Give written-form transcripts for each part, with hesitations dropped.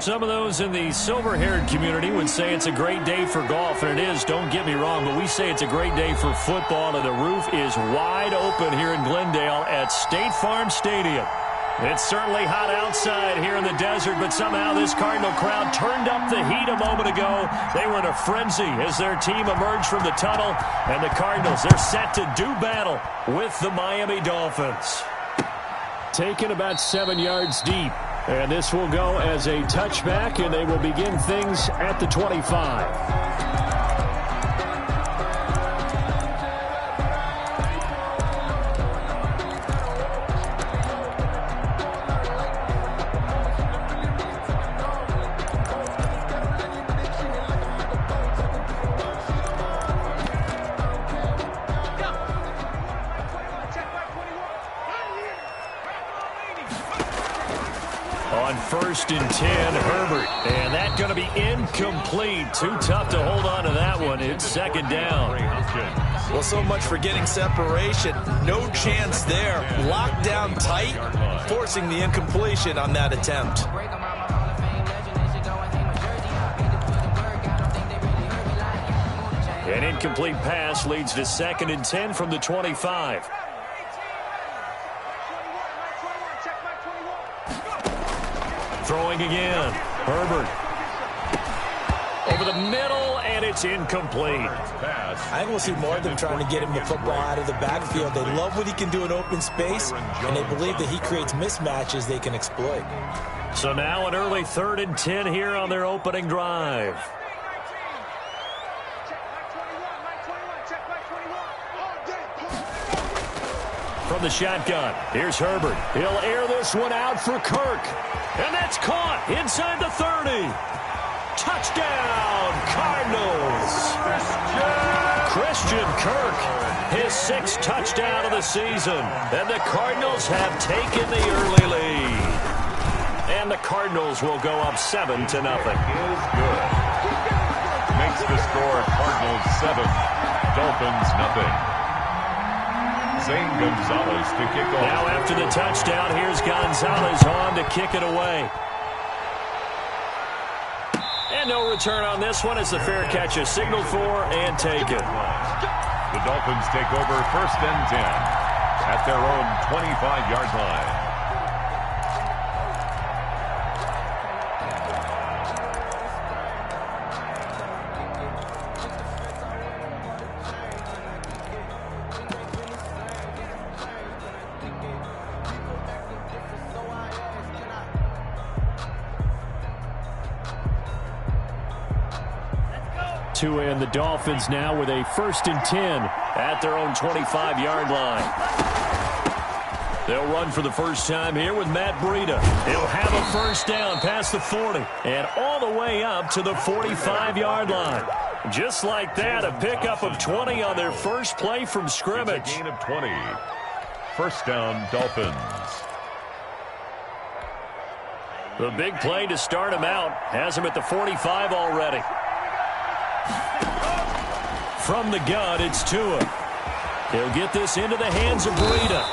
Some of those in the silver-haired community would say it's a great day for golf, and it is, don't get me wrong, but we say it's a great day for football, and the roof is wide open here in Glendale at State Farm Stadium. It's certainly hot outside here in the desert, but somehow this Cardinal crowd turned up the heat a moment ago. They were in a frenzy as their team emerged from the tunnel, and the Cardinals, they're set to do battle with the Miami Dolphins. Taken about 7 yards deep. And this will go as a touchback, and they will begin things at the 25. On 1st and 10, Herbert. And that's going to be incomplete. Too tough to hold on to that one. It's 2nd down. Well, so much for getting separation. No chance there. Locked down tight, forcing the incompletion on that attempt. An incomplete pass leads to 2nd and 10 from the 25. Throwing again. Herbert. Over the middle, and it's incomplete. I think we'll see more of them trying to get him the football out of the backfield. They love what he can do in open space, and they believe that he creates mismatches they can exploit. So now an early 3rd and 10 here on their opening drive. From the shotgun, here's Herbert. He'll air this one out for Kirk. And that's caught inside the 30. Touchdown, Cardinals. Christian Kirk, his 6th touchdown of the season. And the Cardinals have taken the early lead. And the Cardinals will go up 7-0. Is good. Makes the score Cardinals 7, Dolphins 0. Gonzalez to kick off. Now after the touchdown, here's Gonzalez on to kick it away. And no return on this one as the fair catch is signaled for and taken. The Dolphins take over 1st and 10 at their own 25-yard line. And the Dolphins now with a 1st and 10 at their own 25-yard line. They'll run for the first time here with Matt Breida. He'll have a 1st down past the 40 and all the way up to the 45-yard line. Just like that, a pickup of 20 on their first play from scrimmage. It's a gain of 20. 1st down, Dolphins. The big play to start him out has him at the 45 already. From the gun, it's Tua. He'll get this into the hands of Breida.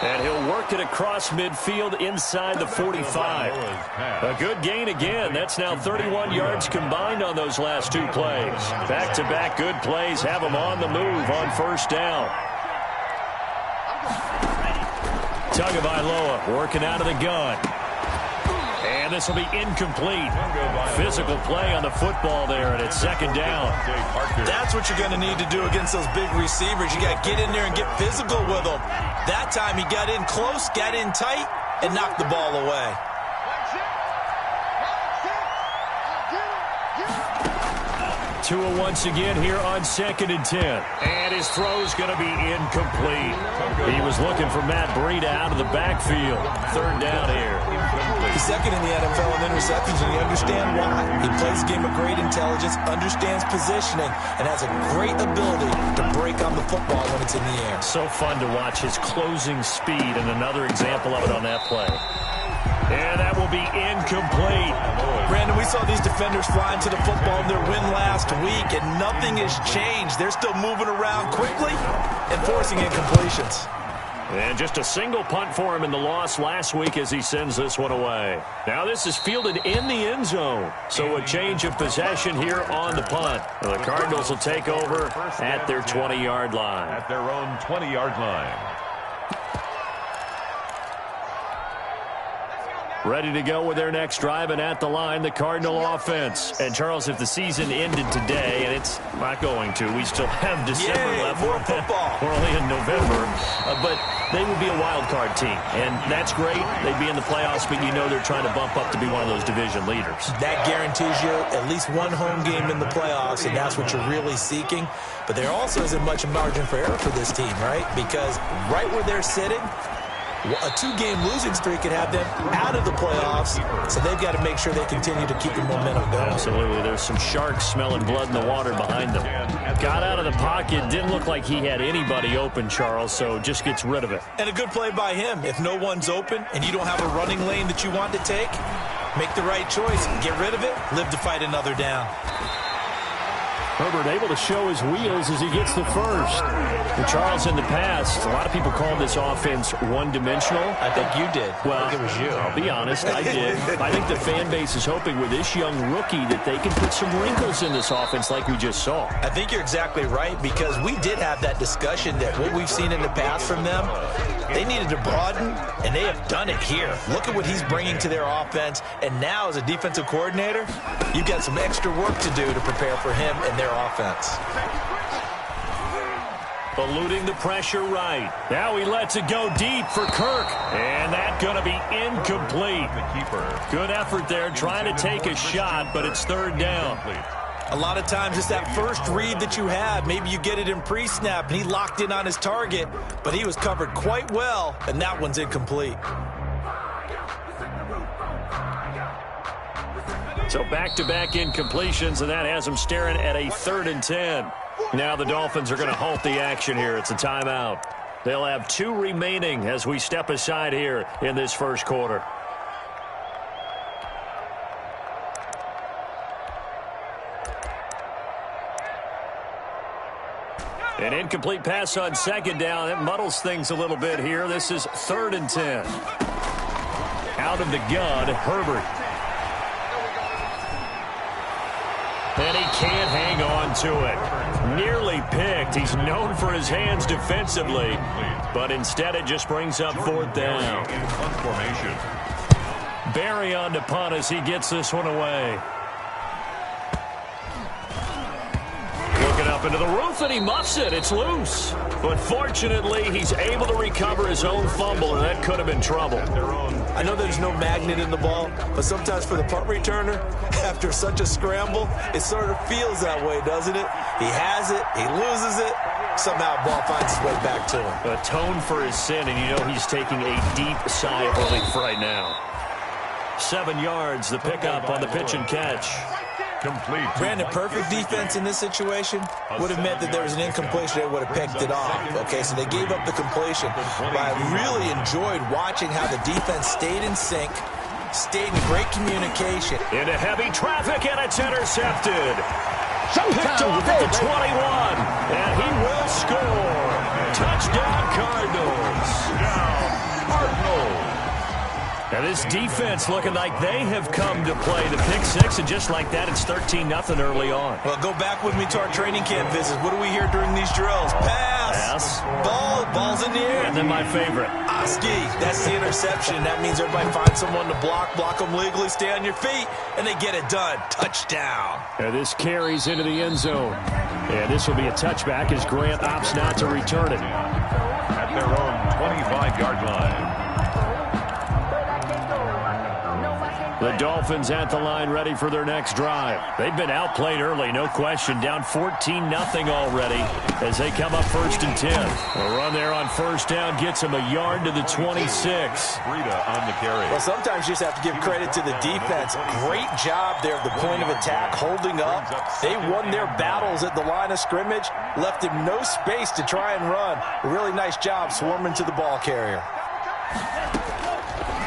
And he'll work it across midfield inside the 45. A good gain again. That's now 31 yards combined on those last 2 plays. Back-to-back good plays have him on the move on 1st down. Tagovailoa working out of the gun. And this will be incomplete. Physical play on the football there, and it's 2nd down. That's what you're going to need to do against those big receivers. You got to get in there and get physical with them. That time he got in close, got in tight, and knocked the ball away. Tua once again here on 2nd and 10. And his throw's going to be incomplete. He was looking for Matt Breida out of the backfield. 3rd down here. He's 2nd in the NFL in interceptions, and you understand why. He plays a game of great intelligence, understands positioning, and has a great ability to break on the football when it's in the air. So fun to watch his closing speed, and another example of it on that play. And that will be incomplete. Brandon, we saw these defenders flying to the football in their win last week, and nothing has changed. They're still moving around quickly and forcing incompletions. And just a single punt for him in the loss last week as he sends this one away. Now this is fielded in the end zone. So a change of possession here on the punt. And the Cardinals will take over at their 20-yard line. At their own 20-yard line. Ready to go with their next drive, and at the line, the Cardinal offense. And, Charles, if the season ended today, and it's not going to, we still have December left. More football. We're only in November. But they would be a wild card team, and that's great. They'd be in the playoffs, but you know they're trying to bump up to be one of those division leaders. That guarantees you at least one home game in the playoffs, and that's what you're really seeking. But there also isn't much margin for error for this team, right? Because right where they're sitting, a two-game losing streak could have them out of the playoffs, so they've got to make sure they continue to keep the momentum going. Absolutely. There's some sharks smelling blood in the water behind them. Got out of the pocket. Didn't look like he had anybody open, Charles, so just gets rid of it. And a good play by him. If no one's open and you don't have a running lane that you want to take, make the right choice. Get rid of it. Live to fight another down. Herbert able to show his wheels as he gets the first. And Charles, in the past, a lot of people call this offense one-dimensional. I think you did. Well, I think it was you. I'll be honest, I did. I think the fan base is hoping with this young rookie that they can put some wrinkles in this offense like we just saw. I think you're exactly right, because we did have that discussion that what we've seen in the past from them, they needed to broaden, and they have done it here. Look at what he's bringing to their offense, and now as a defensive coordinator, you've got some extra work to do to prepare for him and their offense. Eluding the pressure right. Now he lets it go deep for Kirk. And that's going to be incomplete. The keeper. Good effort there trying to take a shot, but it's third down. A lot of times it's that first read that you have. Maybe you get it in pre-snap, and he locked in on his target, but he was covered quite well, and that one's incomplete. So back-to-back incompletions, and that has him staring at a 3rd and 10. Now the Dolphins are going to halt the action here. It's a timeout. They'll have 2 remaining as we step aside here in this first quarter. An incomplete pass on 2nd down. It muddles things a little bit here. This is 3rd and 10. Out of the gun, Herbert. And he can't hang on to it. Nearly picked. He's known for his hands defensively, but instead it just brings up 4th down. Barry on the punt as he gets this one away. Looking up into the roof, and he muffs it. It's loose. But fortunately, he's able to recover his own fumble, and that could have been trouble. I know there's no magnet in the ball, but sometimes for the punt returner, after such a scramble, it sort of feels that way, doesn't it? He has it, he loses it, somehow ball finds its way back to him. Atone for his sin, and you know he's taking a deep sigh of relief right now. 7 yards, the pickup on the pitch and catch. Complete. Brandon, perfect defense in this situation would have meant that there was an incompletion. They would have picked it off. Okay, so they gave up the completion. But I really enjoyed watching how the defense stayed in sync, stayed in great communication. Into heavy traffic, and it's intercepted. Picked off at the 21, and he will score. Touchdown, Cardinals. Cardinals. Now this defense looking like they have come to play the pick 6, and just like that, it's 13-0 early on. Well, go back with me to our training camp visits. What do we hear during these drills? Pass. Ball's in the air. And then my favorite. Oski, that's the interception. That means everybody finds someone to block them legally, stay on your feet, and they get it done. Touchdown. Now this carries into the end zone. And this will be a touchback as Grant opts not to return it. At their own 25-yard line. The Dolphins at the line ready for their next drive. They've been outplayed early, no question. Down 14-0 already as they come up 1st and 10. A run there on 1st down gets them a yard to the 26. Frida on the carry. Well, sometimes you just have to give credit to the defense. Great job there at the point of attack, holding up. They won their battles at the line of scrimmage, left him no space to try and run. A really nice job swarming to the ball carrier.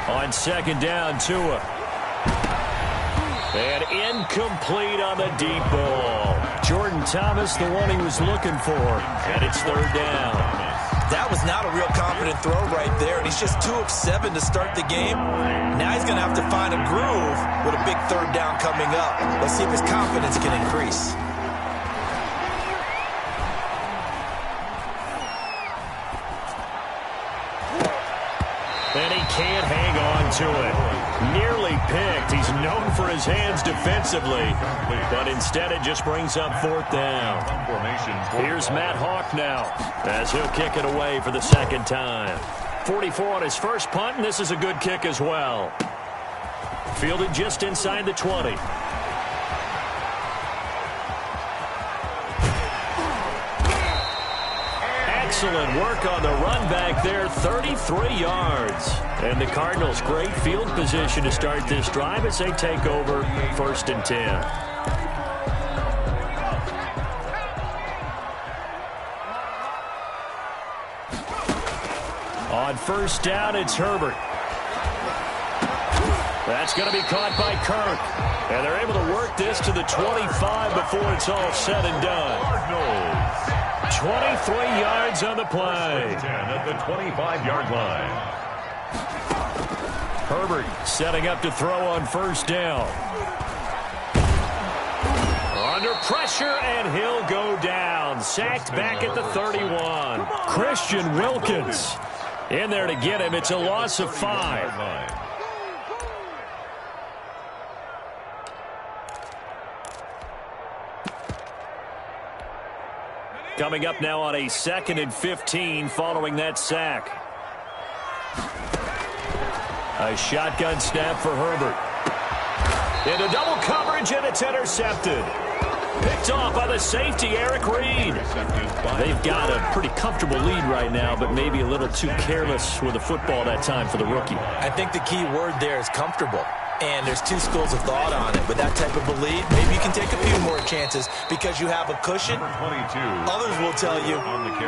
On 2nd down, Tua. And incomplete on the deep ball. Jordan Thomas, the one he was looking for. And it's 3rd down. That was not a real confident throw right there, and he's just 2 of 7 to start the game. Now he's going to have to find a groove with a big third down coming up. Let's see if his confidence can increase. And he can't hang on to it. Nearly picked. He's known for his hands defensively, but instead it just brings up 4th down. Here's Matt Hawk now as he'll kick it away for the 2nd time. 44 on his first punt, and this is a good kick as well. Fielded just inside the 20. Excellent work on the run back there, 33 yards. And the Cardinals, great field position to start this drive as they take over 1st and 10. On 1st down, it's Herbert. That's going to be caught by Kirk. And they're able to work this to the 25 before it's all said and done. Cardinals. 23 yards on the play. 10 at the 25-yard line. Herbert setting up to throw on 1st down. Under pressure, and he'll go down. Sacked back at the 31. Christian Wilkins in there to get him. It's a loss of 5. Coming up now on a 2nd and 15 following that sack. A shotgun snap for Herbert. Into double coverage, and it's intercepted. Picked off by the safety, Eric Reed. They've got a pretty comfortable lead right now, but maybe a little too careless with the football that time for the rookie. I think the key word there is comfortable. And there's 2 schools of thought on it. With that type of a lead, maybe you can take a few more chances because you have a cushion. Others will tell you,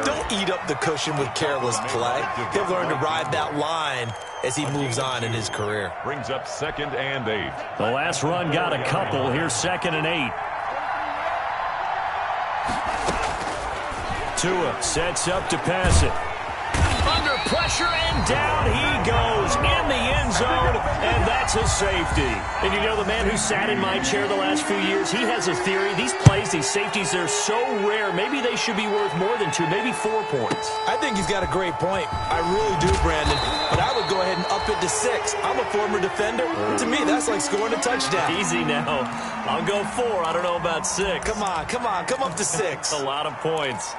don't eat up the cushion with careless play. He'll learn to ride that line as he moves on in his career. Brings up 2nd and 8. The last run got a couple. Here's 2nd and 8. Tua sets up to pass it. Under pressure, and down he goes in the end zone, and that's a safety. And you know, the man who sat in my chair the last few years, he has a theory. These plays, these safeties, they're so rare. Maybe they should be worth more than 2, maybe 4 points. I think he's got a great point. I really do, Brandon. But I would go ahead and up it to 6. I'm a former defender. To me, that's like scoring a touchdown. Easy now. I'll go 4. I don't know about 6. Come on. Come up to 6. A lot of points.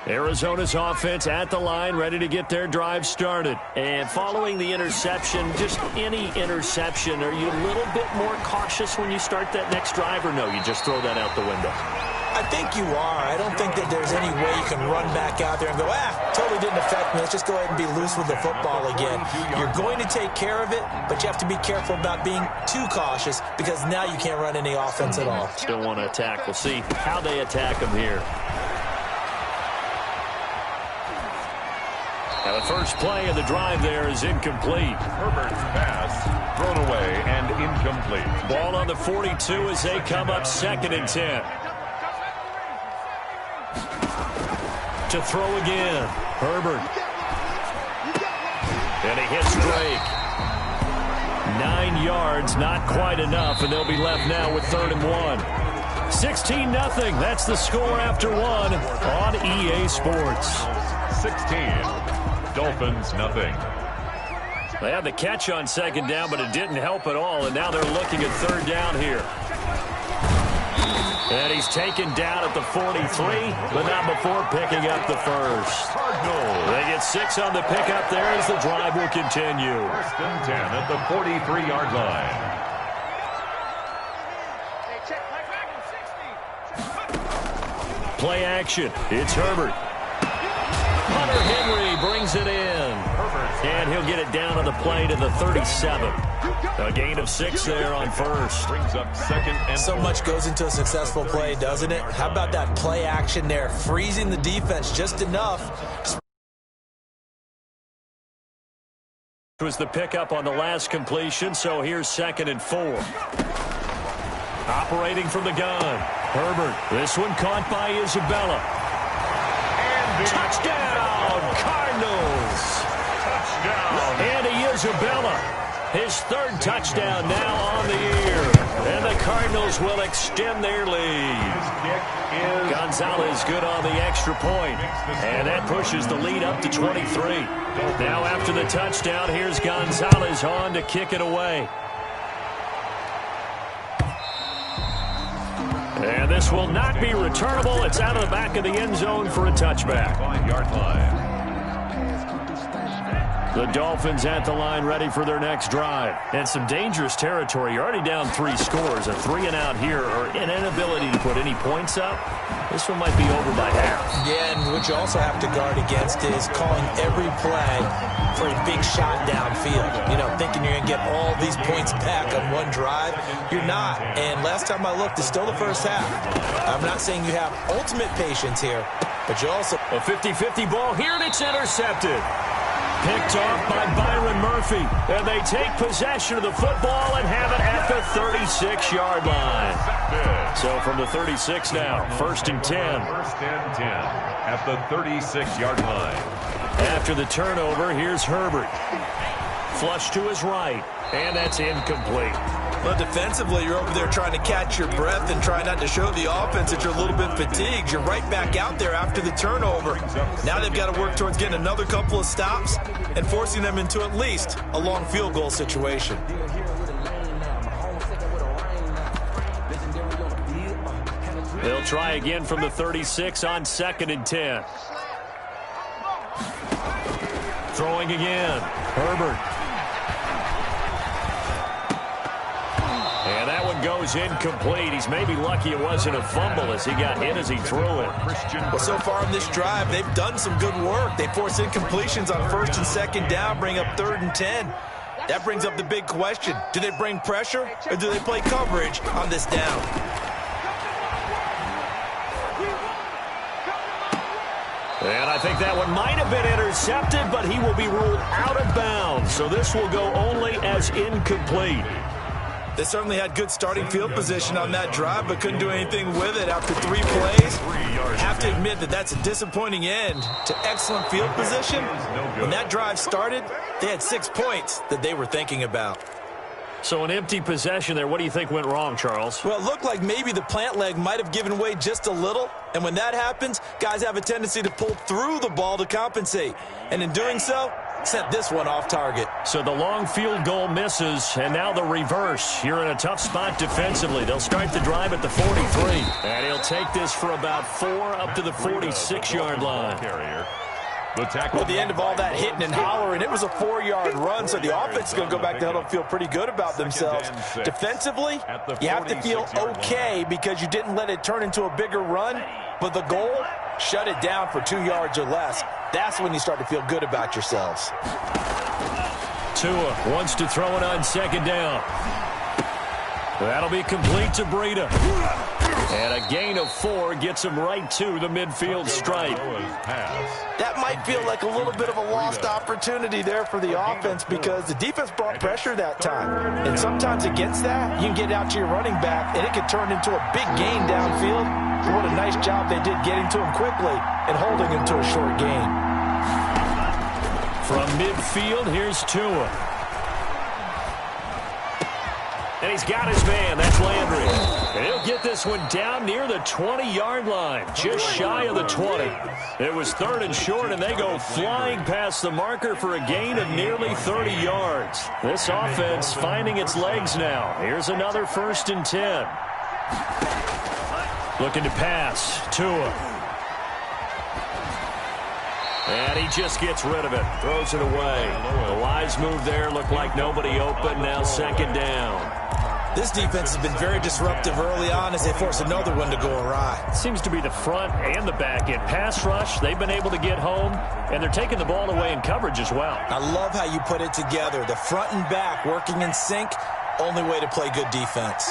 Arizona's offense at the line, ready to get their drive started. And following the interception, just any interception, are you a little bit more cautious when you start that next drive, or no, you just throw that out the window? I think you are. I don't think that there's any way you can run back out there and go, totally didn't affect me. Let's just go ahead and be loose with the football again. You're going to take care of it, but you have to be careful about being too cautious because now you can't run any offense at all. Still want to attack. We'll see how they attack them here. Now the first play of the drive there is incomplete. Herbert's pass thrown away and incomplete. Ball on the 42 as they come up 2nd and 10. To throw again, Herbert. And he hits Drake. 9 yards, not quite enough, and they'll be left now with 3rd and 1. 16-0. That's the score after 1 on EA Sports. 16. Dolphins, nothing. They had the catch on 2nd down, but it didn't help at all, and now they're looking at 3rd down here. And he's taken down at the 43, but not before picking up the first. They get 6 on the pickup there as the drive will continue. 1st and 10 at the 43-yard line. Play action. It's Herbert. Hunter Henry brings it in. And he'll get it down on the play to the 37. A gain of 6 there on first. Brings up 2nd and so much goes into a successful play, doesn't it? How about that play action there? Freezing the defense just enough. It was the pickup on the last completion, so here's 2nd and 4. Operating from the gun. Herbert. This one caught by Isabella. And touchdown! touchdown. And Isabella, his third touchdown now on the year. And the Cardinals will extend their lead. Gonzalez good on the extra point. And that pushes the lead up to 23. Now after the touchdown, here's Gonzalez on to kick it away. And this will not be returnable. It's out of the back of the end zone for a touchback. 5-yard line. The Dolphins at the line ready for their next drive. And some dangerous territory. You're already down 3 scores. A 3-and-out here or an inability to put any points up. This one might be over by half. Yeah, and what you also have to guard against is calling every play for a big shot downfield. You know, thinking you're going to get all these points back on one drive. You're not. And last time I looked, it's still the first half. I'm not saying you have ultimate patience here, but you also... A 50-50 ball here, and it's intercepted. Picked off by Byron Murphy. And they take possession of the football and have it at the 36-yard line. So from the 36 now, 1st and 10. 1st and 10 at the 36-yard line. After the turnover, here's Herbert. Flush to his right, and that's incomplete. Well, defensively, you're over there trying to catch your breath and try not to show the offense that you're a little bit fatigued. You're right back out there after the turnover. Now they've got to work towards getting another couple of stops and forcing them into at least a long field goal situation. They'll try again from the 36 on 2nd and 10. Throwing again. Herbert. And that one goes incomplete. He's maybe lucky it wasn't a fumble as he got hit as he threw it. Well, so far in this drive, they've done some good work. They force incompletions on 1st and 2nd down, bring up 3rd and 10. That brings up the big question. Do they bring pressure or do they play coverage on this down? And I think that one might have been intercepted, but he will be ruled out of bounds. So this will go only as incomplete. They certainly had good starting field position on that drive, but couldn't do anything with it after 3 plays. Have to admit that that's a disappointing end to excellent field position. When that drive started, they had 6 points that they were thinking about. So an empty possession there. What do you think went wrong, Charles? Well, it looked like maybe the plant leg might have given way just a little. And when that happens, guys have a tendency to pull through the ball to compensate. And in doing so, sent this one off target. So the long field goal misses, and now the reverse. You're in a tough spot defensively. They'll start the drive at the 43. And he'll take this for about 4 up to the 46-yard line. Well, at the end of all that hitting and hollering, it was a 4-yard run, so the offense is going to go back to huddle and feel pretty good about themselves. Defensively, you have to feel okay because you didn't let it turn into a bigger run, but the goal, shut it down for 2 yards or less. That's when you start to feel good about yourselves. Tua wants to throw it on 2nd down. That'll be complete to Breida. And a gain of 4 gets him right to the midfield stripe. That might feel like a little bit of a lost opportunity there for the offense because the defense brought pressure that time. And sometimes against that, you can get out to your running back, and it can turn into a big gain downfield. What a nice job they did getting to him quickly and holding him to a short gain. From midfield, here's Tua. And he's got his man. That's Landry. And he'll get this one down near the 20-yard line, just shy of the 20. It was 3rd and short, and they go flying past the marker for a gain of nearly 30 yards. This offense finding its legs now. Here's another 1st and 10. Looking to pass. Tua. And he just gets rid of it. Throws it away. The wise move there. Looked like nobody open. Now 2nd down. This defense has been very disruptive early on as they force another one to go awry. Seems to be the front and the back end. Pass rush, they've been able to get home, and they're taking the ball away in coverage as well. I love how you put it together. The front and back working in sync, only way to play good defense.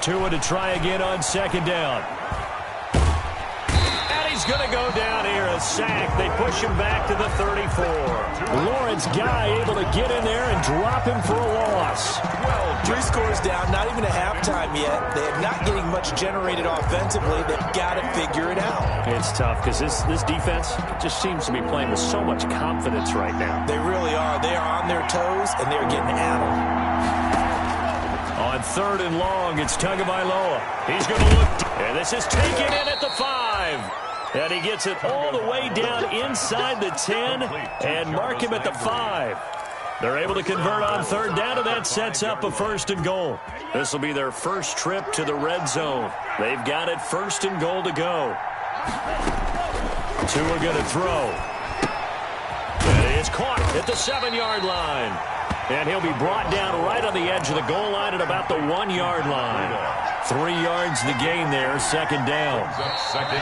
Tua to try again on 2nd down. He's going to go down here, a sack. They push him back to the 34. Lawrence Guy able to get in there and drop him for a loss. 3 scores down, not even a halftime yet. They are not getting much generated offensively. They've got to figure it out. it's tough because this defense just seems to be playing with so much confidence right now. They really are. They are on their toes, and they're getting at them. On 3rd and long, it's Tagovailoa. He's going to look, and this is taken in at the 5. And he gets it all the way down inside the 10 and mark him at the 5. They're able to convert on 3rd down, and that sets up a 1st and goal. This will be their first trip to the red zone. They've got it 1st and goal to go. 2 are going to throw. And it's caught at the 7-yard line. And he'll be brought down right on the edge of the goal line at about the 1-yard line. 3 yards the gain there, 2nd down.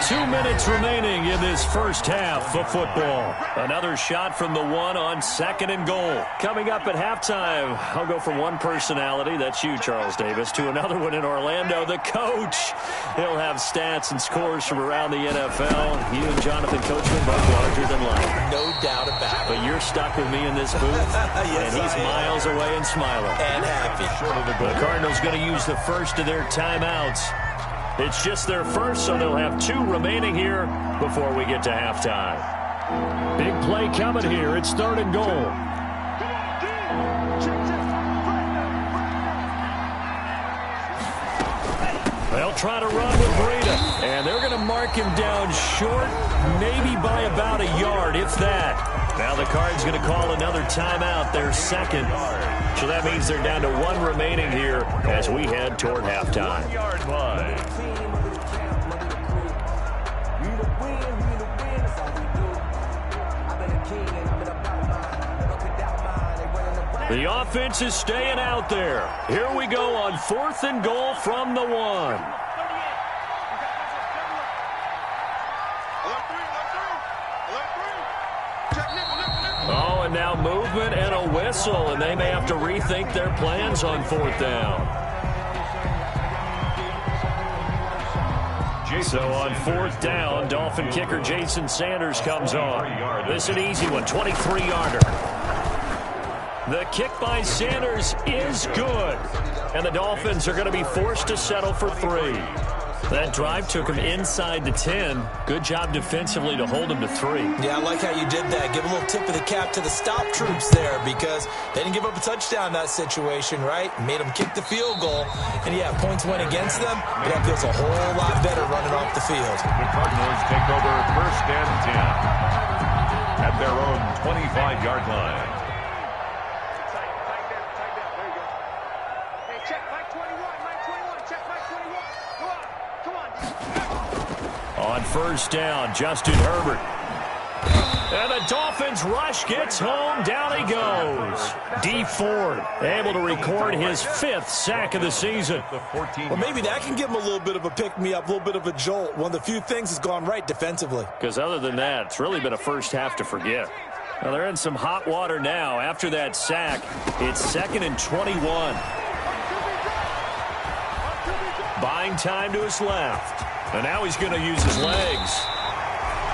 2 minutes remaining in this first half of football. Another shot from the 1 on 2nd and goal. Coming up at halftime, I'll go from one personality, that's you, Charles Davis, to another one in Orlando, the coach. He'll have stats and scores from around the NFL. You and Jonathan Coachman both larger than life. No doubt about it. But you're stuck with me in this booth, yes, and he's miles away and smiling. And happy. The Cardinals going to use the first of their timeouts. It's just their first, so they'll have 2 remaining here before we get to halftime. Big play coming here. It's 3rd and goal. They'll try to run with Breida, and they're going to mark him down short, maybe by about a yard, if that. Now the Cards going to call another timeout, their 2nd. So that means they're down to 1 remaining here as we head toward halftime. The offense is staying out there. Here we go on 4th and goal from the 1. Oh, and now movement and a whistle, and they may have to rethink their plans on 4th down. So on 4th down, Dolphin kicker Jason Sanders comes on. This is an easy one, 23-yarder. The kick by Sanders is good. And the Dolphins are going to be forced to settle for 3. That drive took him inside the 10. Good job defensively to hold him to 3. Yeah, I like how you did that. Give a little tip of the cap to the stop troops there because they didn't give up a touchdown in that situation, right? Made them kick the field goal. And, yeah, points went against them, but that feels a whole lot better running off the field. The Cardinals take over 1st and 10 at their own 25-yard line. On 1st down, Justin Herbert. And the Dolphins rush gets home. Down he goes. D. Ford able to record his 5th sack of the season. Well, maybe that can give him a little bit of a pick-me-up, a little bit of a jolt. One of the few things that's gone right defensively. Because other than that, it's really been a first half to forget. Now, they're in some hot water now. After that sack, it's 2nd and 21. Buying time to his left. And now he's going to use his legs.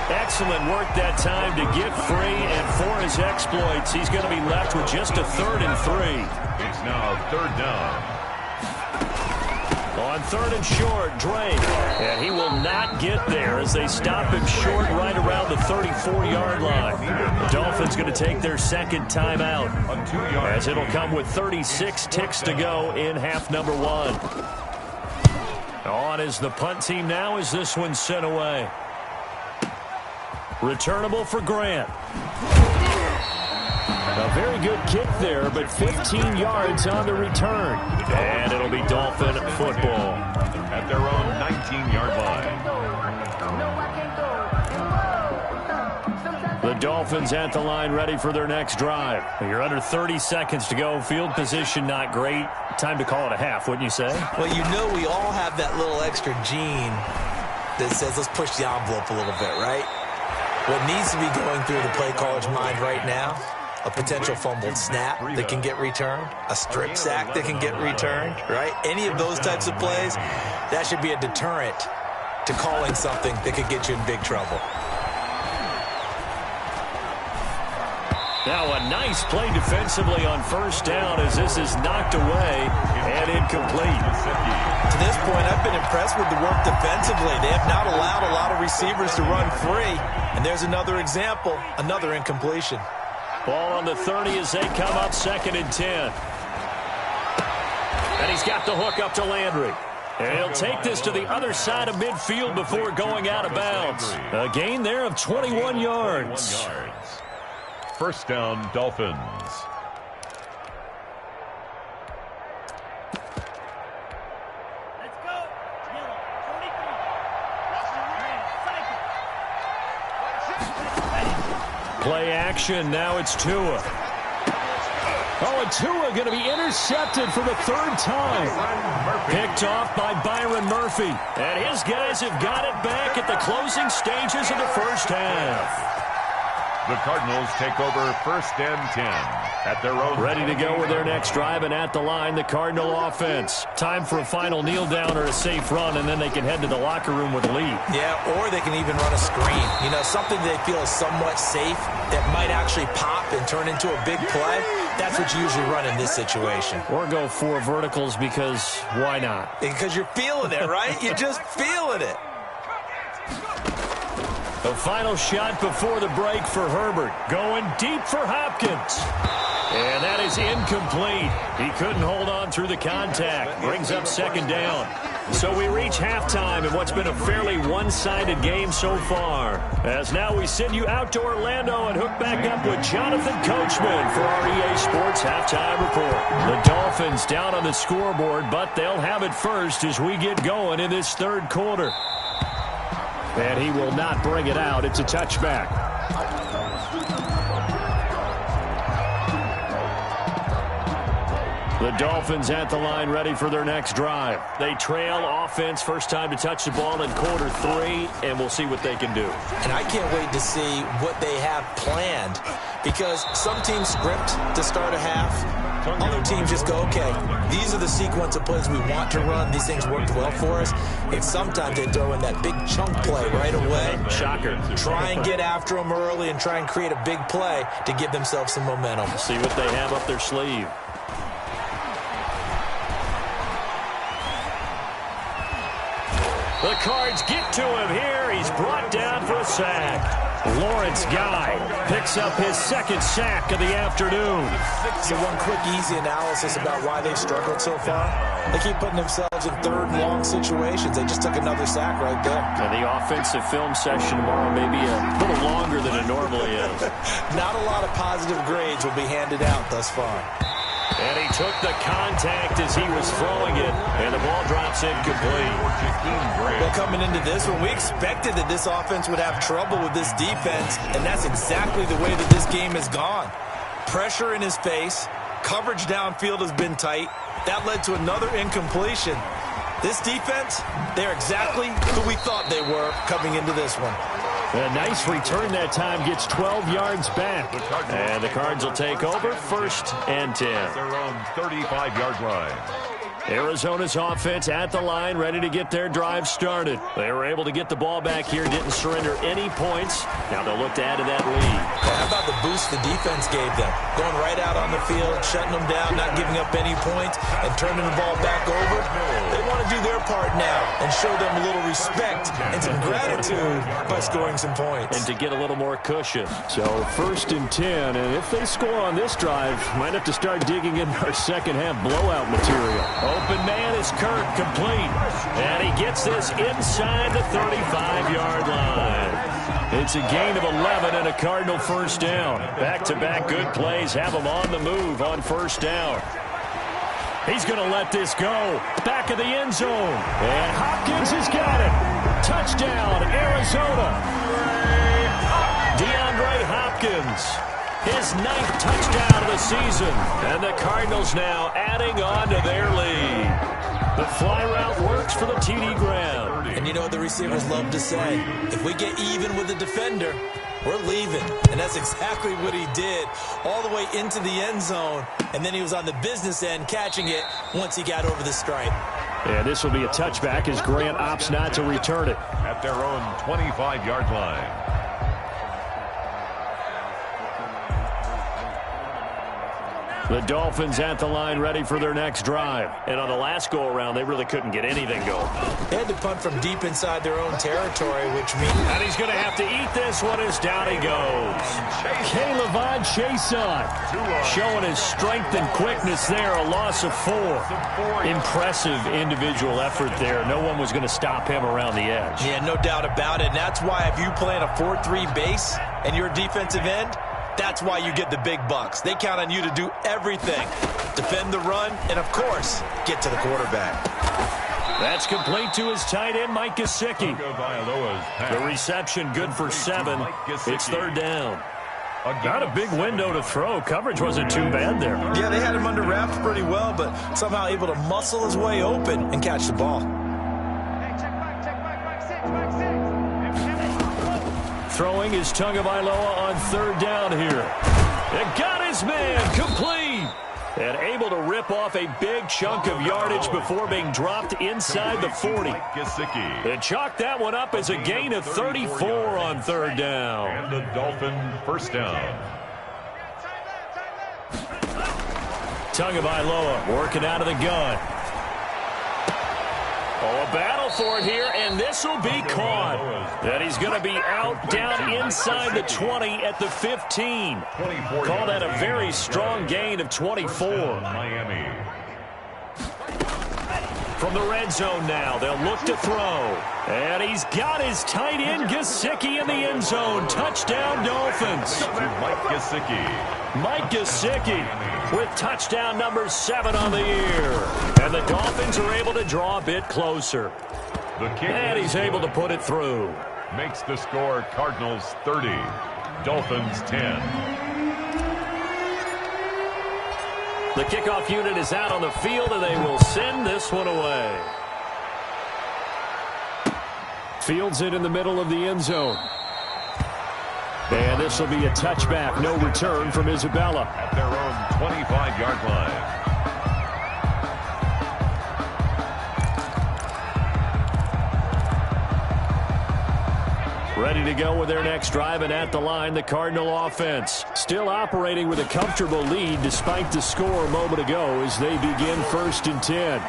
Excellent work that time to get free, and for his exploits, he's going to be left with just a 3rd and 3. It's now 3rd down. On 3rd and short, Drake. And he will not get there as they stop him short right around the 34-yard line. The Dolphins going to take their 2nd timeout as it'll come with 36 ticks to go in half number 1. On is the punt team now as this one's sent away. Returnable for Grant. A very good kick there, but 15 yards on the return. And it'll be Dolphin football. At their own 19-yard line. The Dolphins at the line ready for their next drive. You're under 30 seconds to go. Field position not great. Time to call it a half, wouldn't you say? Well, you know we all have that little extra gene that says let's push the envelope a little bit, right? What needs to be going through the play caller's mind right now, a potential fumbled snap that can get returned, a strip sack that can get returned, right? Any of those types of plays, that should be a deterrent to calling something that could get you in big trouble. Now a nice play defensively on first down as this is knocked away and incomplete. To this point, I've been impressed with the work defensively. They have not allowed a lot of receivers to run free. And there's another example, another incompletion. Ball on the 30 as they come up 2nd and 10. And he's got the hook up to Landry. And he'll take this to the other side of midfield before going out of bounds. A gain there of 21 yards. First down, Dolphins. Let's go. Yellow, 43. Play action. Now it's Tua. Oh, and Tua going to be intercepted for the 3rd time. Picked off by Byron Murphy. And his guys have got it back at the closing stages of the first half. The Cardinals take over 1st and 10 at their own. Ready to go with their next drive, and at the line, the Cardinal offense. Time for a final kneel down or a safe run, and then they can head to the locker room with a lead. Yeah, or they can even run a screen. You know, something they feel is somewhat safe that might actually pop and turn into a big play. That's what you usually run in this situation. Or go 4 verticals because why not? Because you're feeling it, right? You're just feeling it. The final shot before the break for Herbert. Going deep for Hopkins. And that is incomplete. He couldn't hold on through the contact. Brings up 2nd down. So we reach halftime in what's been a fairly one-sided game so far. As now we send you out to Orlando and hook back up with Jonathan Coachman for our EA Sports Halftime Report. The Dolphins down on the scoreboard, but they'll have it first as we get going in this 3rd quarter. And he will not bring it out. It's a touchback. The Dolphins at the line ready for their next drive. They trail offense, first time to touch the ball in quarter 3, and we'll see what they can do. And I can't wait to see what they have planned, because some teams script to start a half. Other teams just go, okay, these are the sequence of plays we want to run. These things worked well for us. And sometimes they throw in that big chunk play right away. Shocker. Try and get after them early and try and create a big play to give themselves some momentum. See what they have up their sleeve. The Cards get to him here. He's brought down for a sack. Lawrence Guy picks up his 2nd sack of the afternoon. So one quick, easy analysis about why they've struggled so far. They keep putting themselves in 3rd and long situations. They just took another sack right there. And the offensive film session tomorrow may be a little longer than it normally is. Not a lot of positive grades will be handed out thus far. And he took the contact as he was throwing it, and the ball drops incomplete. Well, coming into this one, we expected that this offense would have trouble with this defense, and that's exactly the way that this game has gone. Pressure in his face, coverage downfield has been tight. That led to another incompletion. This defense, they're exactly who we thought they were coming into this one. A nice return that time, gets 12 yards back. And the Cards will take over 1st and 10. Their own 35-yard line. Arizona's offense at the line, ready to get their drive started. They were able to get the ball back here, didn't surrender any points. Now they'll look to add to that lead. How about the boost the defense gave them? Going right out on the field, shutting them down, not giving up any points, and turning the ball back over. They want to do their part now and show them a little respect and some gratitude by scoring some points. And to get a little more cushion. So 1st and 10, and if they score on this drive, might have to start digging in our second half blowout material. Open man is Kirk, complete. And he gets this inside the 35-yard line. It's a gain of 11 and a Cardinal first down. Back-to-back good plays have him on the move on first down. He's going to let this go. Back of the end zone. And Hopkins has got it. Touchdown, Arizona. DeAndre Hopkins. His 9th touchdown of the season. And the Cardinals now adding on to their lead. The fly route works for the TD ground. And you know what the receivers love to say? If we get even with the defender, we're leaving. And that's exactly what he did, all the way into the end zone. And then he was on the business end catching it once he got over the stripe. And this will be a touchback as Grant opts not to return it. At their own 25-yard line. The Dolphins at the line ready for their next drive. And on the last go-around, they really couldn't get anything going. They had to punt from deep inside their own territory, which means... And he's going to have to eat this one as down he goes. K'Lavon Chaisson showing his strength and quickness there, a loss of 4. Impressive individual effort there. No one was going to stop him around the edge. Yeah, no doubt about it. And that's why if you play in a 4-3 base and you're a defensive end, that's why you get the big bucks. They count on you to do everything. Defend the run, and of course, get to the quarterback. That's complete to his tight end, Mike Gesicki. The reception good for 7. It's 3rd down. Got a big window to throw. Coverage wasn't too bad there. Yeah, they had him under wraps pretty well, but somehow able to muscle his way open and catch the ball. Throwing is Tagovailoa on 3rd down here. And got his man complete. And able to rip off a big chunk of yardage before being dropped inside the 40. And chalk that one up as a gain of 34 on 3rd down. And the Dolphin first down. Tagovailoa working out of the gun. Oh, a battle for it here, and this will be caught. And he's going to be out down inside the 20 at the 15. Call that a very strong gain of 24. Miami. From the red zone now, they'll look to throw. And he's got his tight end Gesicki in the end zone. Touchdown, Dolphins. Mike Gesicki. Mike Gesicki with touchdown number 7 on the year. And the Dolphins are able to draw a bit closer. And he's able to put it through. Makes the score Cardinals 30, Dolphins 10. The kickoff unit is out on the field, and they will send this one away. Fields it in the middle of the end zone. And this will be a touchback. No return from Isabella. At their own 25-yard line. Ready to go with their next drive, and at the line, the Cardinal offense. Still operating with a comfortable lead despite the score a moment ago as they begin 1st and 10.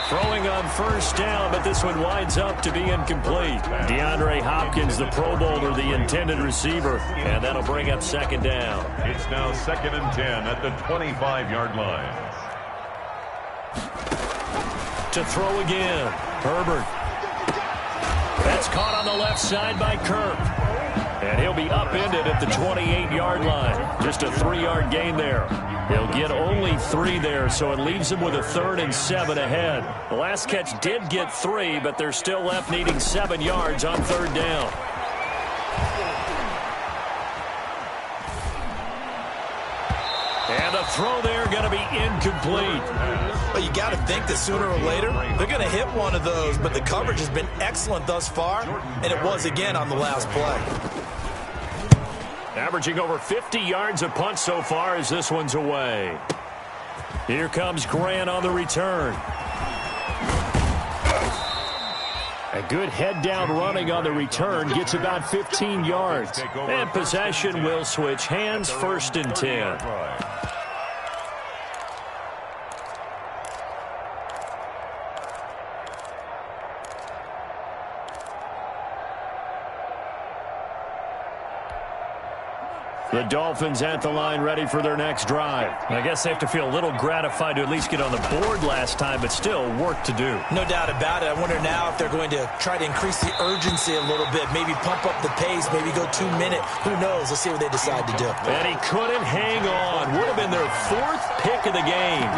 Throwing on 1st down, but this one winds up to be incomplete. DeAndre Hopkins, the Pro Bowler, the intended receiver, and that'll bring up 2nd down. It's now 2nd and 10 at the 25-yard line. To throw again, Herbert. That's caught on the left side by Kirk. And he'll be upended at the 28-yard line. Just a 3-yard gain there. He'll get only 3 there, so it leaves him with a 3rd and 7 ahead. The last catch did get 3, but they're still left needing 7 yards on 3rd down. And the throw there going to be incomplete. Well, you got to think that sooner or later they're going to hit one of those, but the coverage has been excellent thus far, and it was again on the last play. Averaging over 50 yards a punt so far as this one's away. Here comes Grant on the return. A good head-down running on the return gets about 15 yards. And possession will switch hands, 1st and 10. The Dolphins at the line ready for their next drive. I guess they have to feel a little gratified to at least get on the board last time, but still work to do. No doubt about it. I wonder now if they're going to try to increase the urgency a little bit, maybe pump up the pace, maybe go 2-minute. Who knows? Let's see what they decide to do. And he couldn't hang on. Would have been their 4th pick of the game.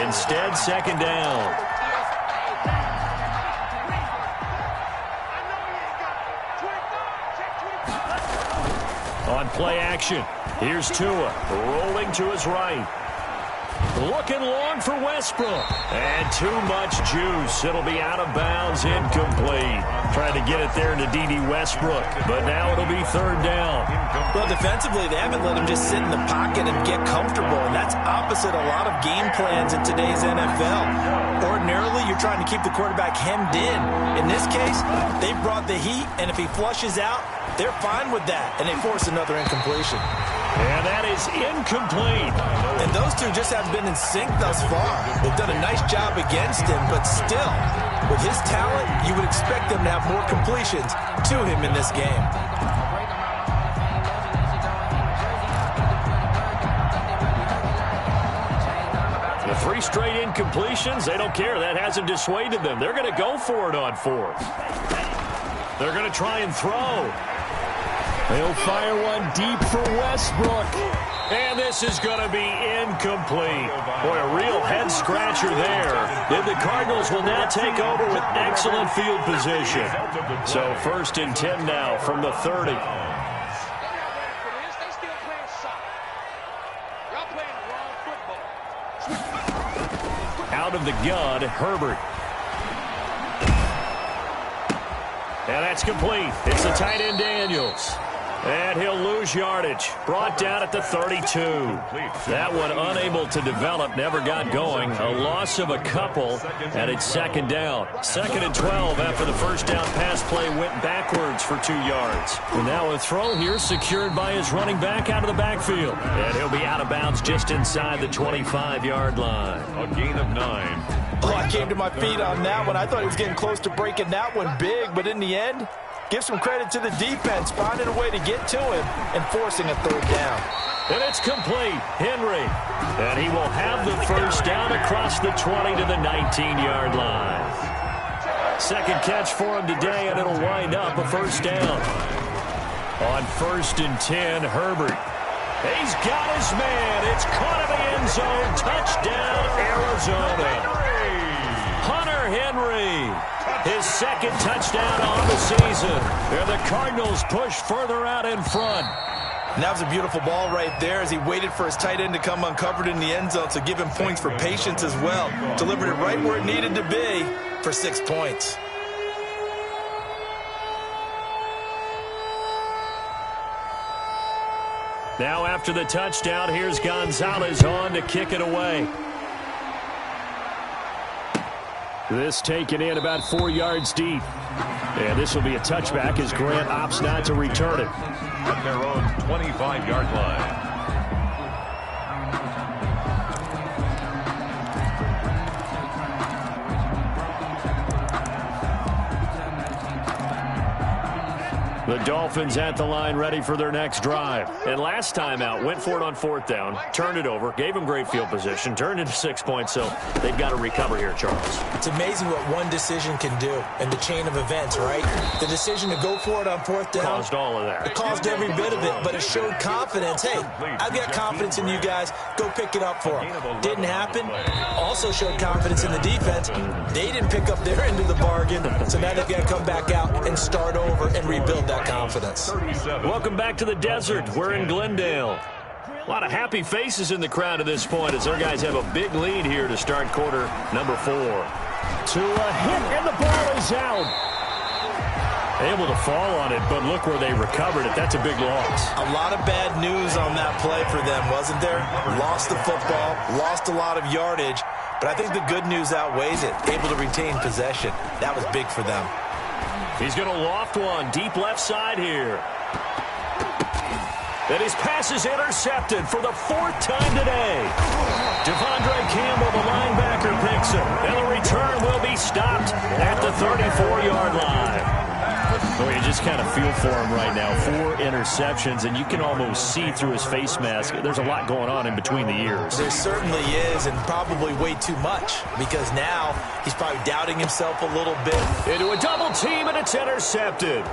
Instead, 2nd down. On play action, here's Tua, rolling to his right. Looking long for Westbrook. And too much juice. It'll be out of bounds, incomplete. Trying to get it there to D.D. Westbrook, but now it'll be 3rd down. Well, defensively, they haven't let him just sit in the pocket and get comfortable, and that's opposite a lot of game plans in today's NFL. Ordinarily, you're trying to keep the quarterback hemmed in. In this case, they brought the heat, and if he flushes out, they're fine with that, and they force another incompletion. And that is incomplete. And those two just haven't been in sync thus far. They've done a nice job against him, but still, with his talent, you would expect them to have more completions to him in this game. The 3 straight incompletions, they don't care. That hasn't dissuaded them. They're going to go for it on 4th. They're going to try and throw. They'll fire one deep for Westbrook. And this is going to be incomplete. Boy, a real head-scratcher there. And the Cardinals will now take over with excellent field position. So 1st and 10 now from the 30. Out of the gun, Herbert. And that's complete. It's the tight end, Daniels. And he'll lose yardage. Brought down at the 32. That one unable to develop, never got going. A loss of a couple, and it's 2nd down. 2nd and 12 after the first down pass play went backwards for 2 yards. And now a throw here secured by his running back out of the backfield. And he'll be out of bounds just inside the 25-yard line. A gain of 9. Oh, I came to my feet on that one. I thought he was getting close to breaking that one big, but in the end, give some credit to the defense, finding a way to get to him and forcing a 3rd down. And it's complete. Henry. And he will have the first down across the 20 to the 19-yard line. 2nd catch for him today, and it'll wind up a first down. On 1st and 10, Herbert. He's got his man. It's caught in the end zone. Touchdown, Arizona. Hunter Henry. His 2nd touchdown on the season. And the Cardinals push further out in front. And that was a beautiful ball right there as he waited for his tight end to come uncovered in the end zone, so give him points for patience as well. Delivered it right where it needed to be for 6 points. Now after the touchdown, here's Gonzalez on to kick it away. This taken in about 4 yards deep. And this will be a touchback as Grant opts not to return it. At their own 25-yard line. The Dolphins at the line ready for their next drive. And last time out, went for it on 4th down, turned it over, gave them great field position, turned into 6 points, so they've got to recover here, Charles. It's amazing what one decision can do in the chain of events, right? The decision to go for it on 4th down. Caused all of that. It caused every bit of it, but it showed confidence. Hey, I've got confidence in you guys. Go pick it up for them. Didn't happen. Also showed confidence in the defense. They didn't pick up their end of the bargain, so now they've got to come back out and start over and rebuild that confidence. Welcome back to the desert. We're in Glendale. A lot of happy faces in the crowd at this point as their guys have a big lead here to start quarter number 4. To a hit, and the ball is out. Able to fall on it, but look where they recovered it. That's a big loss. A lot of bad news on that play for them, wasn't there? Lost the football, lost a lot of yardage, but I think the good news outweighs it. Able to retain possession. That was big for them. He's going to loft one deep left side here. And his pass is intercepted for the 4th time today. Devondre Campbell, the linebacker, picks him. And the return will be stopped at the 34-yard line. Boy, you just kind of feel for him right now. 4 interceptions, and you can almost see through his face mask. There's a lot going on in between the ears. There certainly is, and probably way too much, because now he's probably doubting himself a little bit. Into a double team, and it's intercepted.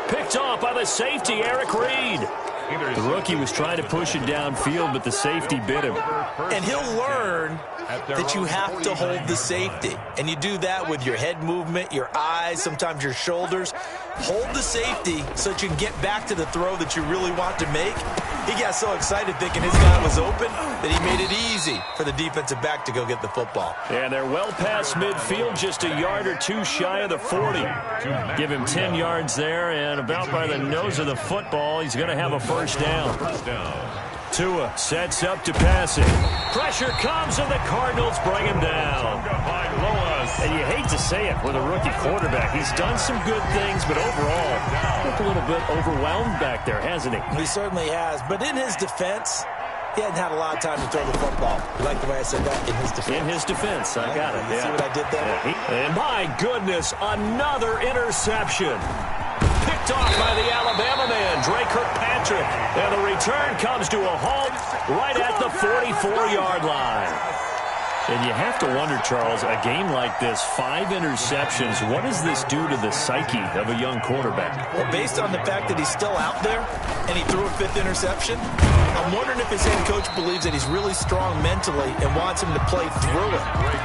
Picked off by the safety, Eric Reed. The rookie was trying to push it downfield, but the safety bit him. And he'll learn that you have to hold the safety. And you do that with your head movement, your eyes, sometimes your shoulders. Hold the safety so that you can get back to the throw that you really want to make. He got so excited thinking his guy was open that he made it easy for the defensive back to go get the football. And they're well past midfield, just a yard or two shy of the 40. Give him 10 yards there, and about by the nose of the football, he's going to have a first down. Tua sets up to pass it. Pressure comes, and the Cardinals bring him down. By Loas And you hate to say it with a rookie quarterback. He's done some good things, but overall, looked a little bit overwhelmed back there, hasn't he? He certainly has. But in his defense, he hadn't had a lot of time to throw the football. You like the way I said that? In his defense. In his defense. I got it. You see what I did there? Yeah, and my goodness, another interception. Picked off by the Alabama man, Drake Kirkpatrick. And the return comes to a halt right at the 44-yard line. And you have to wonder, Charles, a game like this, 5 interceptions, what does this do to the psyche of a young quarterback? Well, based on the fact that he's still out there and he threw a 5th interception, I'm wondering if his head coach believes that he's really strong mentally and wants him to play through it.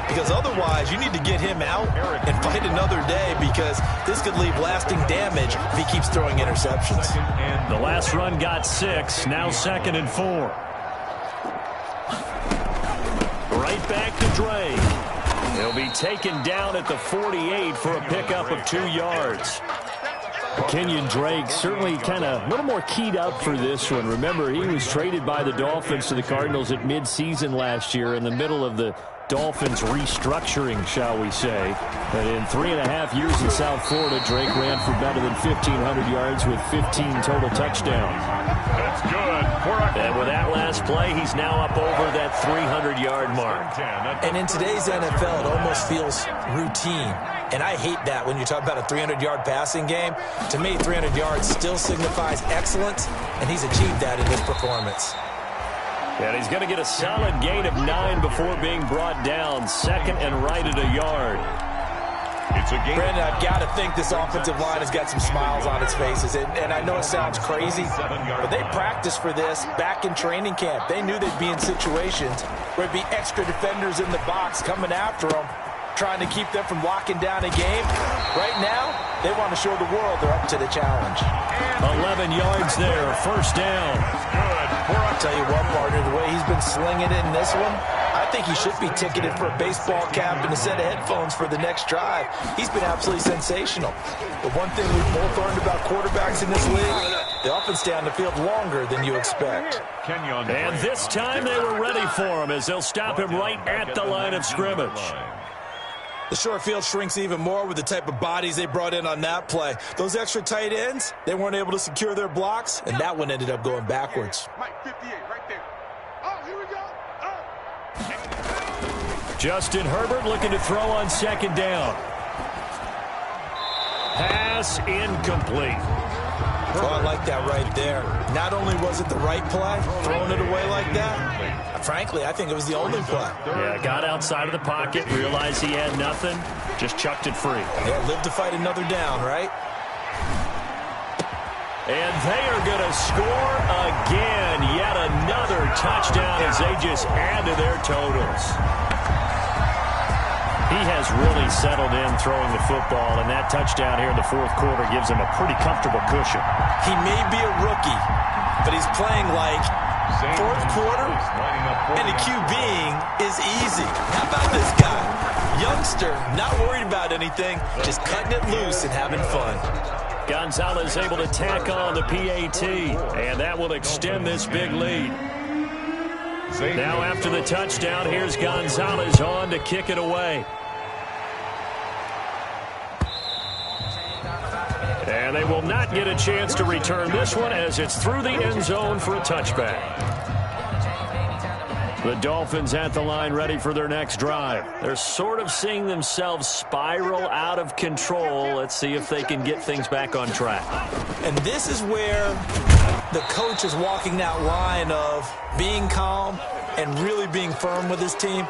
Because otherwise, you need to get him out and fight another day, because this could leave lasting damage if he keeps throwing interceptions. The last run got 6, now 2nd and 4. Right back to Drake. He'll be taken down at the 48 for a pickup of 2 yards. Kenyon Drake certainly kind of a little more keyed up for this one. Remember, he was traded by the Dolphins to the Cardinals at midseason last year in the middle of the Dolphins restructuring, shall we say. But in 3.5 years in South Florida, Drake ran for better than 1,500 yards with 15 total touchdowns. That's good. And with that last play, he's now up over that 300-yard mark. And in today's NFL, it almost feels routine. And I hate that when you talk about a 300-yard passing game. To me, 300 yards still signifies excellence, and he's achieved that in this performance. And he's going to get a solid gain of 9 before being brought down. 2nd and right at a yard. It's a game. Brandon, I've got to think this offensive line has got some smiles on its faces. And I know it sounds crazy, but they practiced for this back in training camp. They knew they'd be in situations where there'd be extra defenders in the box coming after them, trying to keep them from locking down a game. Right now, they want to show the world they're up to the challenge. 11 yards there, 1st down. Good. I'll tell you what, partner, the way he's been slinging it in this one, I think he should be ticketed for a baseball cap and a set of headphones for the next drive. He's been absolutely sensational. The one thing we've both learned about quarterbacks in this league, they often stay on the field longer than you expect. And this time they were ready for him as they'll stop him right at the line of scrimmage. The short field shrinks even more with the type of bodies they brought in on that play. Those extra tight ends, they weren't able to secure their blocks, and that one ended up going backwards. Mike 58 right there. Oh, here we go. Justin Herbert looking to throw on 2nd down. Pass incomplete. Oh, I like that right there. Not only was it the right play, throwing it away like that, frankly, I think it was the only play. Yeah, got outside of the pocket, realized he had nothing, just chucked it free. Yeah, live to fight another down, right? And they are going to score again. Yet another touchdown as they just add to their totals. He has really settled in throwing the football, and that touchdown here in the 4th quarter gives him a pretty comfortable cushion. He may be a rookie, but he's playing like 4th quarter, and the QBing is easy. How about this guy? Youngster, not worried about anything, just cutting it loose and having fun. Gonzalez able to tack on the PAT, and that will extend this big lead. Now after the touchdown, here's Gonzalez on to kick it away. And they will not get a chance to return this one as it's through the end zone for a touchback. The Dolphins at the line ready for their next drive. They're sort of seeing themselves spiral out of control. Let's see if they can get things back on track. And this is where the coach is walking that line of being calm and really being firm with his team.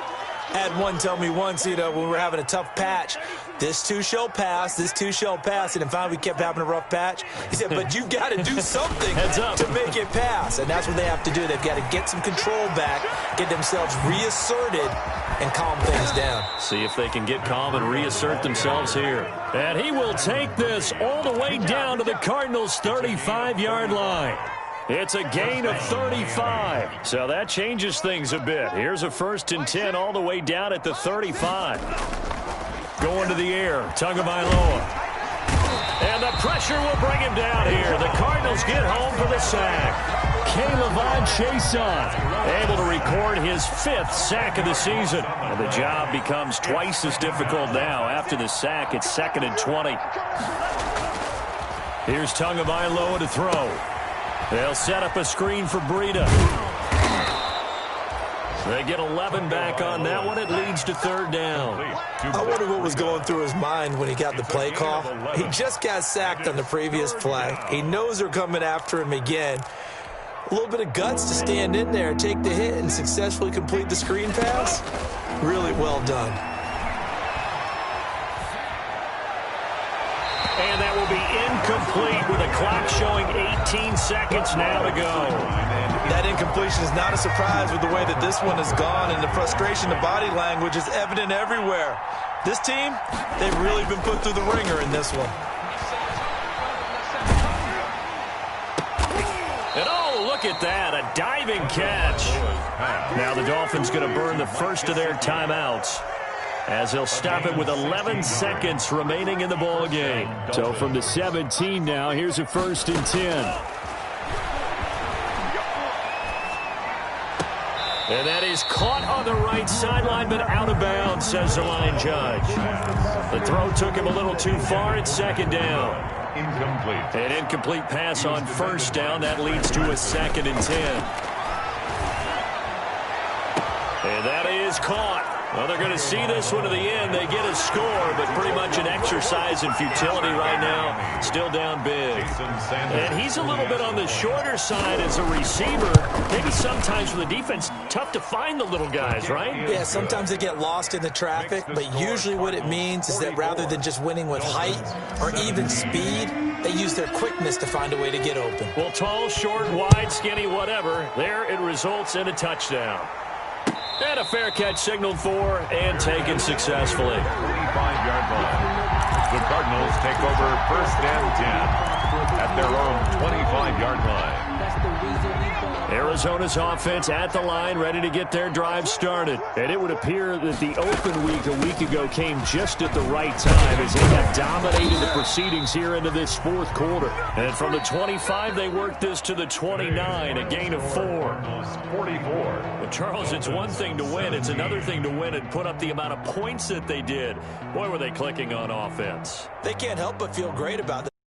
I had one tell me once, when we were having a tough patch, this too shall pass, this too shall pass. And then finally we kept having a rough patch. He said, but you've got to do something to make it pass. And that's what they have to do. They've got to get some control back, get themselves reasserted, and calm things down. See if they can get calm and reassert themselves here. And he will take this all the way down to the Cardinals' 35-yard line. It's a gain of 35. So that changes things a bit. Here's a 1st and 10 all the way down at the 35. Going to the air, Tagovailoa. And the pressure will bring him down here. The Cardinals Cardinals get home for the sack. K'Lavon Chaisson able to record his 5th sack of the season. And the job becomes twice as difficult now. After the sack, it's 2nd and 20. Here's Tagovailoa to throw. They'll set up a screen for Breida. They get 11 back on that one. It leads to 3rd down. I wonder what was going through his mind when he got the play call. He just got sacked on the previous play. He knows they're coming after him again. A little bit of guts to stand in there, take the hit, and successfully complete the screen pass. Really well done. And that will be incomplete with a clock showing 18 seconds now to go. That incompletion is not a surprise with the way that this one has gone, and the frustration, the body language is evident everywhere. This team, they've really been put through the ringer in this one. And oh, look at that, a diving catch. Now the Dolphins going to burn the first of their timeouts, as they'll stop it with 11 seconds remaining in the ball game. So from the 17 now, here's a 1st and 10. And that is caught on the right sideline, but out of bounds, says the line judge. The throw took him a little too far. It's 2nd down. Incomplete. An incomplete pass on 1st down. That leads to a 2nd and 10. And that is caught. Well, they're going to see this one to the end. They get a score, but pretty much an exercise in futility right now. Still down big. And he's a little bit on the shorter side as a receiver. Maybe sometimes for the defense, tough to find the little guys, right? Yeah, sometimes they get lost in the traffic, but usually what it means is that rather than just winning with height or even speed, they use their quickness to find a way to get open. Well, tall, short, wide, skinny, whatever, there it results in a touchdown. And a fair catch signaled for and taken successfully. 45-yard line. The Cardinals take over 1st and 10 at their own 25-yard line. Arizona's offense at the line, ready to get their drive started. And it would appear that the open week a week ago came just at the right time as they have dominated the proceedings here into this 4th quarter. And from the 25, they worked this to the 29, a gain of 4. 44. Well, Charles, it's one thing to win. It's another thing to win and put up the amount of points that they did. Boy, were they clicking on offense. They can't help but feel great about it.